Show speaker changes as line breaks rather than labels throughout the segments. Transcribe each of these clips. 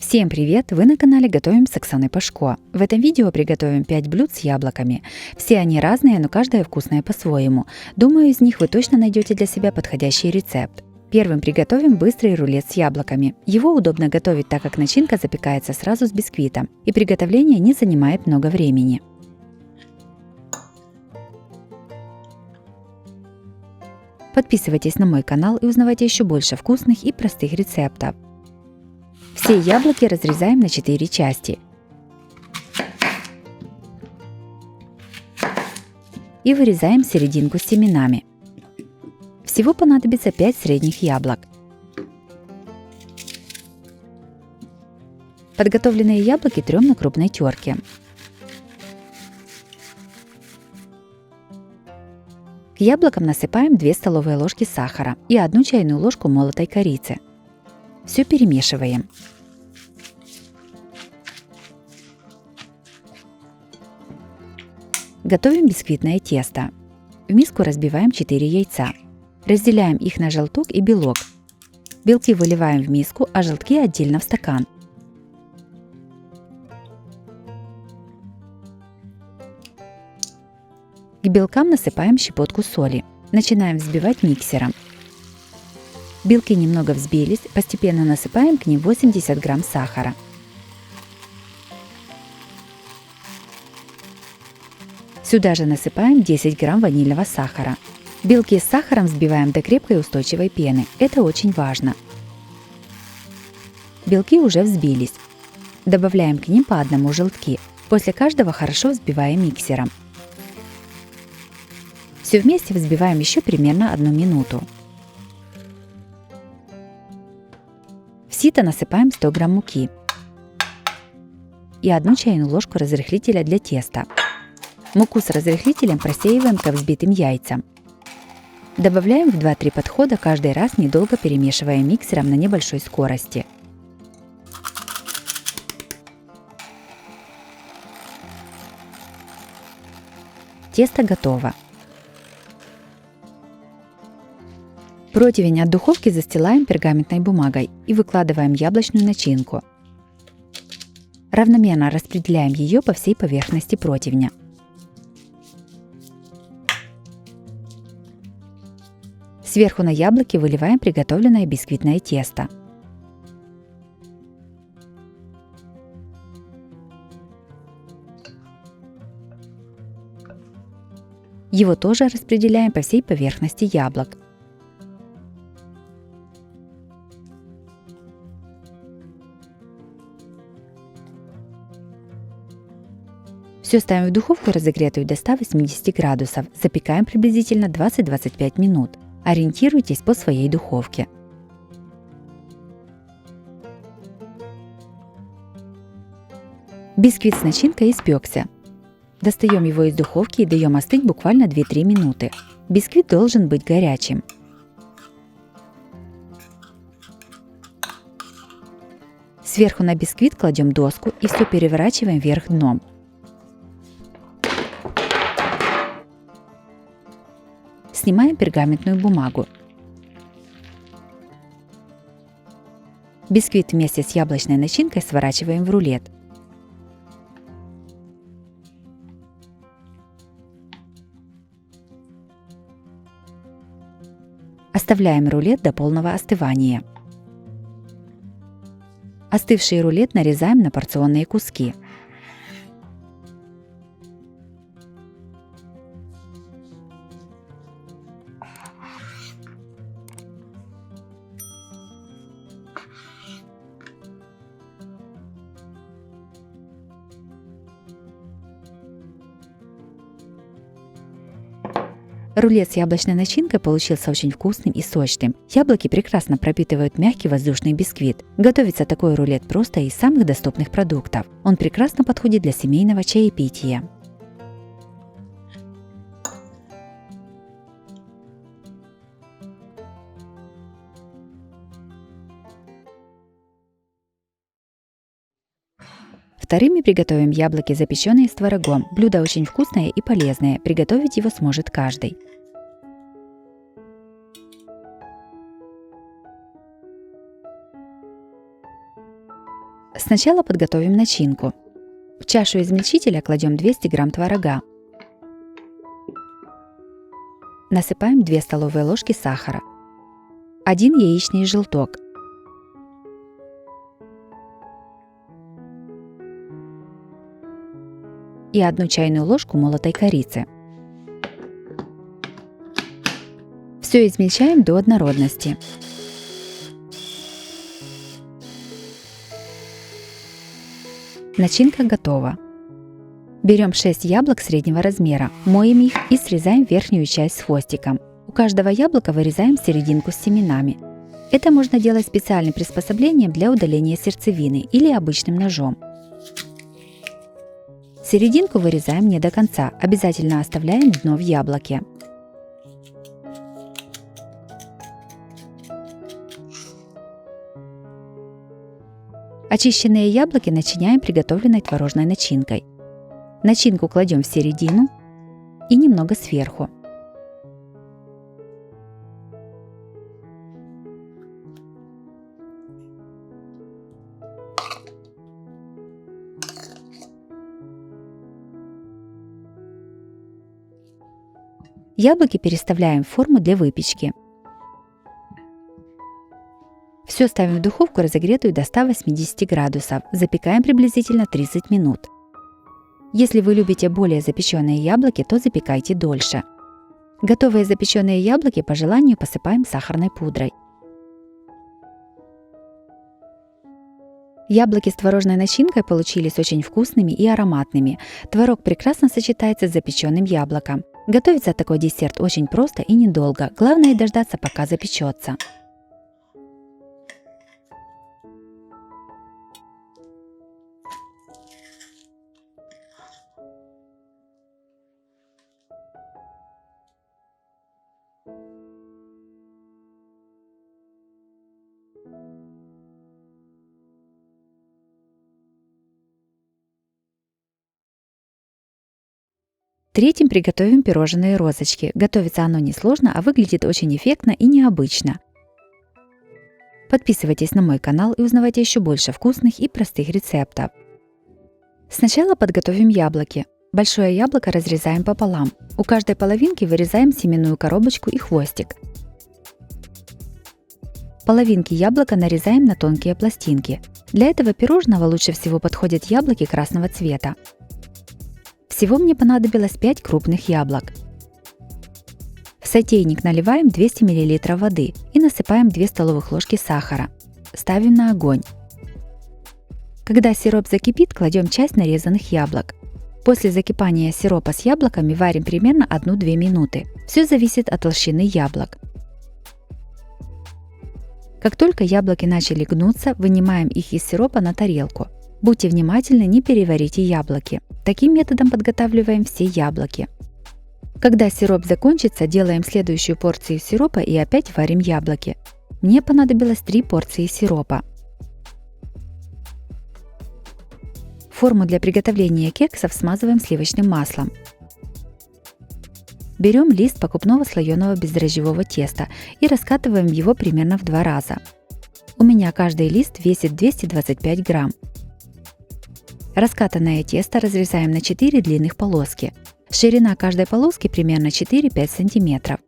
Всем привет! Вы на канале Готовим с Оксаной Пашко. В этом видео приготовим 5 блюд с яблоками. Все они разные, но каждое вкусное по-своему. Думаю, из них вы точно найдете для себя подходящий рецепт. Первым приготовим быстрый рулет с яблоками. Его удобно готовить, так как начинка запекается сразу с бисквитом, и приготовление не занимает много времени. Подписывайтесь на мой канал и узнавайте еще больше вкусных и простых рецептов. Все яблоки разрезаем на 4 части и вырезаем серединку с семенами. Всего понадобится 5 средних яблок. Подготовленные яблоки трем на крупной терке. К яблокам насыпаем 2 столовые ложки сахара и 1 чайную ложку молотой корицы. Все перемешиваем. Готовим бисквитное тесто. В миску разбиваем 4 яйца. Разделяем их на желток и белок. Белки выливаем в миску, а желтки отдельно в стакан. К белкам насыпаем щепотку соли. Начинаем взбивать миксером. Белки немного взбились, постепенно насыпаем к ним 80 грамм сахара. Сюда же насыпаем 10 грамм ванильного сахара. Белки с сахаром взбиваем до крепкой устойчивой пены. Это очень важно. Белки уже взбились. Добавляем к ним по одному желтки. После каждого хорошо взбиваем миксером. Все вместе взбиваем еще примерно 1 минуту. В сито насыпаем 100 грамм муки и 1 чайную ложку разрыхлителя для теста. Муку с разрыхлителем просеиваем ко взбитым яйцам. Добавляем в 2-3 подхода, каждый раз недолго перемешивая миксером на небольшой скорости. Тесто готово. Противень от духовки застилаем пергаментной бумагой и выкладываем яблочную начинку. Равномерно распределяем ее по всей поверхности противня. Сверху на яблоки выливаем приготовленное бисквитное тесто. Его тоже распределяем по всей поверхности яблок. Все ставим в духовку, разогретую до 180 градусов. Запекаем приблизительно 20-25 минут. Ориентируйтесь по своей духовке. Бисквит с начинкой испекся. Достаем его из духовки и даем остыть буквально 2-3 минуты. Бисквит должен быть горячим. Сверху на бисквит кладем доску и все переворачиваем вверх дном. Снимаем пергаментную бумагу. Бисквит вместе с яблочной начинкой сворачиваем в рулет. Оставляем рулет до полного остывания. Остывший рулет нарезаем на порционные куски. Рулет с яблочной начинкой получился очень вкусным и сочным. Яблоки прекрасно пропитывают мягкий воздушный бисквит. Готовится такой рулет просто из самых доступных продуктов. Он прекрасно подходит для семейного чаепития. Вторыми приготовим яблоки, запеченные с творогом. Блюдо очень вкусное и полезное. Приготовить его сможет каждый. Сначала подготовим начинку. В чашу измельчителя кладем 200 грамм творога. Насыпаем 2 столовые ложки сахара, 1 яичный желток, и 1 чайную ложку молотой корицы. Все измельчаем до однородности. Начинка готова. Берем 6 яблок среднего размера, моем их и срезаем верхнюю часть с хвостиком. У каждого яблока вырезаем серединку с семенами. Это можно делать специальным приспособлением для удаления сердцевины или обычным ножом. Серединку вырезаем не до конца, обязательно оставляем дно в яблоке. Очищенные яблоки начиняем приготовленной творожной начинкой. Начинку кладем в середину и немного сверху. Яблоки переставляем в форму для выпечки. Все ставим в духовку, разогретую до 180 градусов. Запекаем приблизительно 30 минут. Если вы любите более запеченные яблоки, то запекайте дольше. Готовые запеченные яблоки по желанию посыпаем сахарной пудрой. Яблоки с творожной начинкой получились очень вкусными и ароматными. Творог прекрасно сочетается с запеченным яблоком. Готовится такой десерт очень просто и недолго. Главное дождаться, пока запечется. Третьим приготовим пирожные розочки. Готовится оно несложно, а выглядит очень эффектно и необычно. Подписывайтесь на мой канал и узнавайте еще больше вкусных и простых рецептов. Сначала подготовим яблоки. Большое яблоко разрезаем пополам. У каждой половинки вырезаем семенную коробочку и хвостик. Половинки яблока нарезаем на тонкие пластинки. Для этого пирожного лучше всего подходят яблоки красного цвета. Всего мне понадобилось 5 крупных яблок. В сотейник наливаем 200 мл воды и насыпаем 2 столовых ложки сахара. Ставим на огонь. Когда сироп закипит, кладем часть нарезанных яблок. После закипания сиропа с яблоками варим примерно 1-2 минуты. Все зависит от толщины яблок. Как только яблоки начали гнуться, вынимаем их из сиропа на тарелку. Будьте внимательны, не переварите яблоки. Таким методом подготавливаем все яблоки. Когда сироп закончится, делаем следующую порцию сиропа и опять варим яблоки. Мне понадобилось 3 порции сиропа. Форму для приготовления кексов смазываем сливочным маслом. Берем лист покупного слоеного бездрожжевого теста и раскатываем его примерно в 2 раза. У меня каждый лист весит 225 грамм. Раскатанное тесто разрезаем на 4 длинных полоски. Ширина каждой полоски примерно 4-5 см.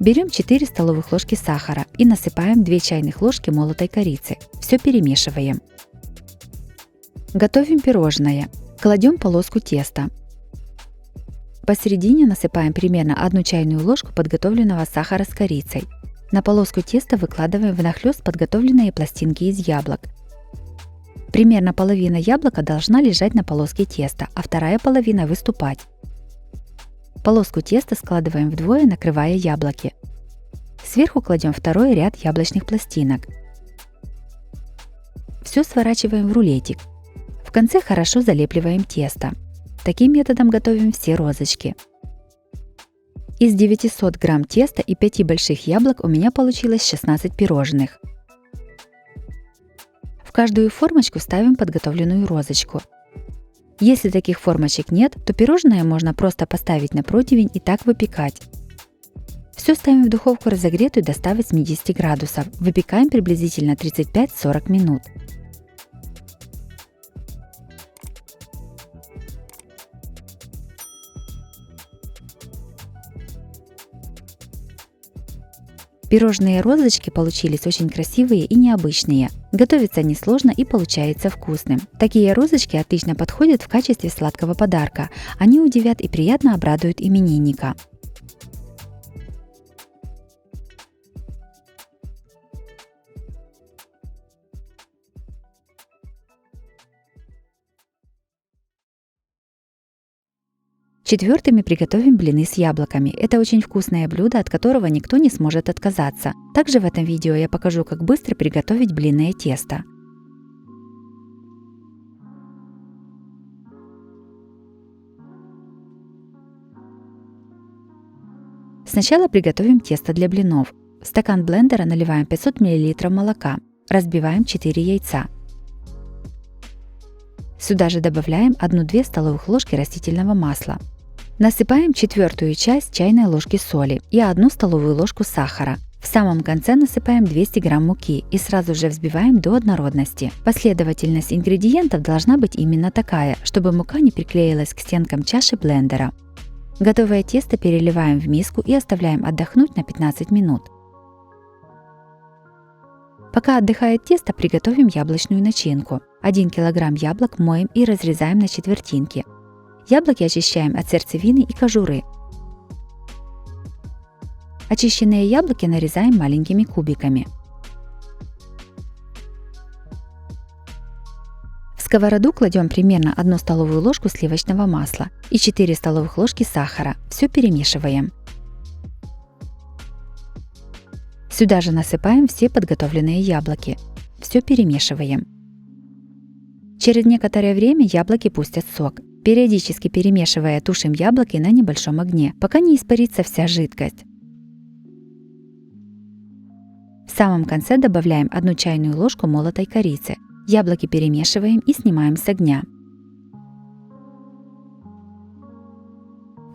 Берем 4 столовых ложки сахара и насыпаем 2 чайных ложки молотой корицы. Все перемешиваем. Готовим пирожное. Кладем полоску теста. Посередине насыпаем примерно 1 чайную ложку подготовленного сахара с корицей. На полоску теста выкладываем внахлёст подготовленные пластинки из яблок. Примерно половина яблока должна лежать на полоске теста, а вторая половина выступать. Полоску теста складываем вдвое, накрывая яблоки. Сверху кладем второй ряд яблочных пластинок. Все сворачиваем в рулетик. В конце хорошо залепливаем тесто. Таким методом готовим все розочки. Из 900 грамм теста и 5 больших яблок у меня получилось 16 пирожных. В каждую формочку ставим подготовленную розочку. Если таких формочек нет, то пирожное можно просто поставить на противень и так выпекать. Все ставим в духовку разогретую до 180 градусов. Выпекаем приблизительно 35-40 минут. Пирожные розочки получились очень красивые и необычные. Готовится несложно и получается вкусным. Такие розочки отлично подходят в качестве сладкого подарка. Они удивят и приятно обрадуют именинника. Четвертыми приготовим блины с яблоками. Это очень вкусное блюдо, от которого никто не сможет отказаться. Также в этом видео я покажу, как быстро приготовить блинное тесто. Сначала приготовим тесто для блинов. В стакан блендера наливаем 500 мл молока. Разбиваем 4 яйца. Сюда же добавляем 1-2 столовых ложки растительного масла. Насыпаем четвертую часть чайной ложки соли и 1 столовую ложку сахара. В самом конце насыпаем 200 грамм муки и сразу же взбиваем до однородности. Последовательность ингредиентов должна быть именно такая, чтобы мука не приклеилась к стенкам чаши блендера. Готовое тесто переливаем в миску и оставляем отдохнуть на 15 минут. Пока отдыхает тесто, приготовим яблочную начинку. 1 кг яблок моем и разрезаем на четвертинки. Яблоки очищаем от сердцевины и кожуры. Очищенные яблоки нарезаем маленькими кубиками. В сковороду кладем примерно 1 столовую ложку сливочного масла и 4 столовых ложки сахара. Все перемешиваем. Сюда же насыпаем все подготовленные яблоки. Все перемешиваем. Через некоторое время яблоки пустят сок. Периодически перемешивая, тушим яблоки на небольшом огне, пока не испарится вся жидкость. В самом конце добавляем 1 чайную ложку молотой корицы. Яблоки перемешиваем и снимаем с огня.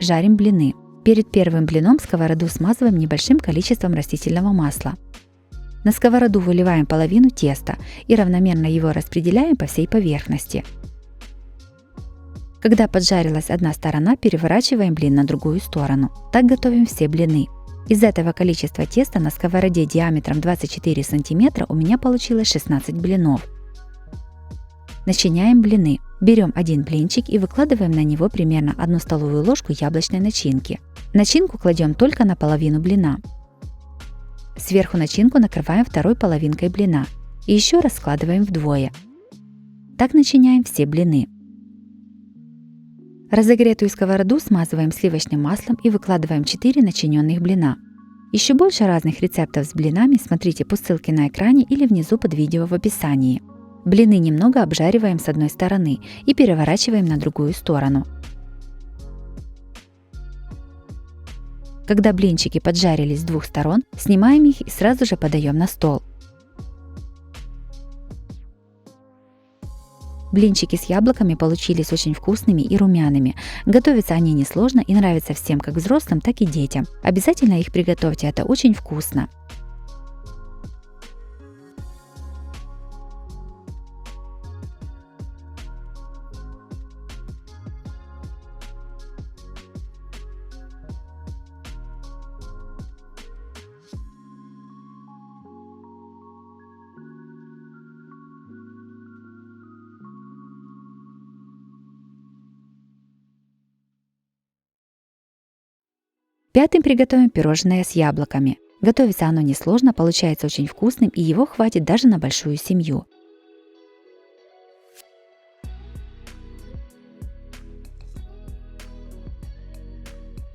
Жарим блины. Перед первым блином сковороду смазываем небольшим количеством растительного масла. На сковороду выливаем половину теста и равномерно его распределяем по всей поверхности. Когда поджарилась одна сторона, переворачиваем блин на другую сторону. Так готовим все блины. Из этого количества теста на сковороде диаметром 24 см у меня получилось 16 блинов. Начиняем блины. Берем один блинчик и выкладываем на него примерно 1 столовую ложку яблочной начинки. Начинку кладем только на половину блина. Сверху начинку накрываем второй половинкой блина и еще раз складываем вдвое. Так начиняем все блины. Разогретую сковороду смазываем сливочным маслом и выкладываем 4 начиненных блина. Еще больше разных рецептов с блинами смотрите по ссылке на экране или внизу под видео в описании. Блины немного обжариваем с одной стороны и переворачиваем на другую сторону. Когда блинчики поджарились с двух сторон, снимаем их и сразу же подаем на стол. Блинчики с яблоками получились очень вкусными и румяными. Готовятся они несложно и нравятся всем, как взрослым, так и детям. Обязательно их приготовьте, это очень вкусно. Пятым приготовим пирожное с яблоками. Готовится оно несложно, получается очень вкусным и его хватит даже на большую семью.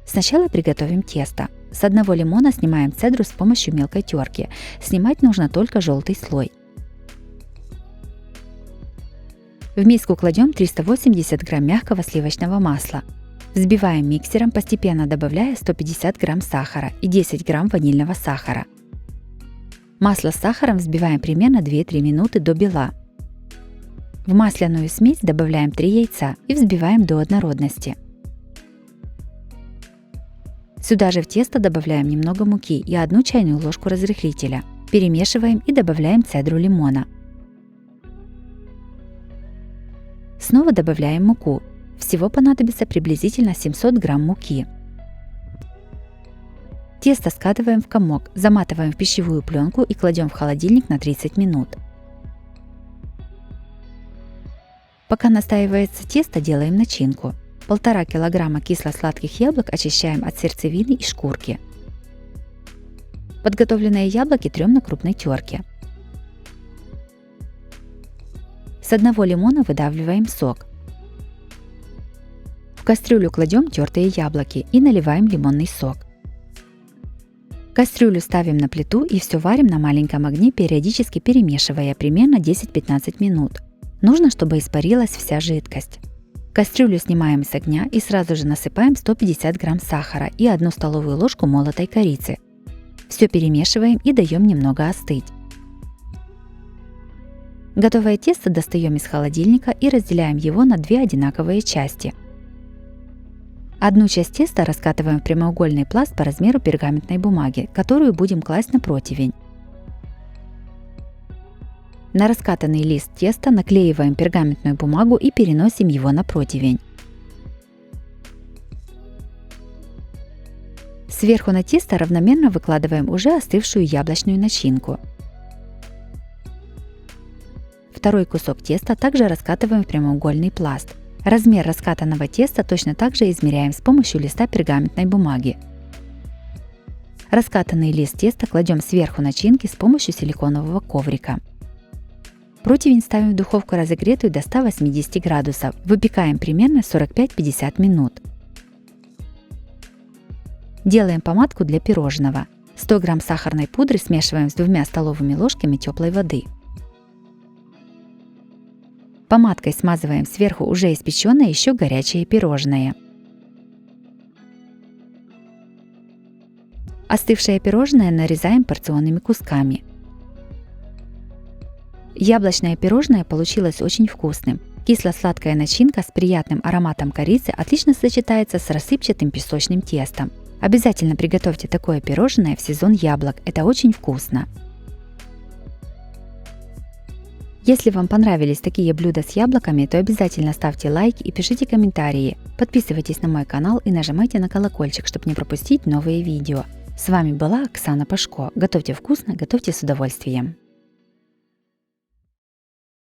Сначала приготовим тесто. С одного лимона снимаем цедру с помощью мелкой терки. Снимать нужно только желтый слой. В миску кладем 380 грамм мягкого сливочного масла. Взбиваем миксером, постепенно добавляя 150 грамм сахара и 10 грамм ванильного сахара. Масло с сахаром взбиваем примерно 2-3 минуты до бела. В масляную смесь добавляем 3 яйца и взбиваем до однородности. Сюда же в тесто добавляем немного муки и 1 чайную ложку разрыхлителя. Перемешиваем и добавляем цедру лимона. Снова добавляем муку. Всего понадобится приблизительно 700 грамм муки. Тесто скатываем в комок, заматываем в пищевую пленку и кладем в холодильник на 30 минут. Пока настаивается тесто, делаем начинку. 1,5 кг кисло-сладких яблок очищаем от сердцевины и шкурки. Подготовленные яблоки трем на крупной терке. С 1 лимона выдавливаем сок. В кастрюлю кладем тертые яблоки и наливаем лимонный сок. Кастрюлю ставим на плиту и все варим на маленьком огне, периодически перемешивая примерно 10-15 минут. Нужно, чтобы испарилась вся жидкость. Кастрюлю снимаем с огня и сразу же насыпаем 150 грамм сахара и 1 столовую ложку молотой корицы. Все перемешиваем и даем немного остыть. Готовое тесто достаем из холодильника и разделяем его на 2 одинаковые части. Одну часть теста раскатываем в прямоугольный пласт по размеру пергаментной бумаги, которую будем класть на противень. На раскатанный лист теста наклеиваем пергаментную бумагу и переносим его на противень. Сверху на тесто равномерно выкладываем уже остывшую яблочную начинку. Второй кусок теста также раскатываем в прямоугольный пласт. Размер раскатанного теста точно так же измеряем с помощью листа пергаментной бумаги. Раскатанный лист теста кладем сверху начинки с помощью силиконового коврика. Противень ставим в духовку разогретую до 180 градусов. Выпекаем примерно 45-50 минут. Делаем помадку для пирожного. 100 грамм сахарной пудры смешиваем с 2 столовыми ложками теплой воды. Помадкой смазываем сверху уже испеченное еще горячее пирожное. Остывшее пирожное нарезаем порционными кусками. Яблочное пирожное получилось очень вкусным. Кисло-сладкая начинка с приятным ароматом корицы отлично сочетается с рассыпчатым песочным тестом. Обязательно приготовьте такое пирожное в сезон яблок, это очень вкусно. Если вам понравились такие блюда с яблоками, то обязательно ставьте лайк и пишите комментарии. Подписывайтесь на мой канал и нажимайте на колокольчик, чтобы не пропустить новые видео. С вами была Оксана Пашко. Готовьте вкусно, готовьте с удовольствием.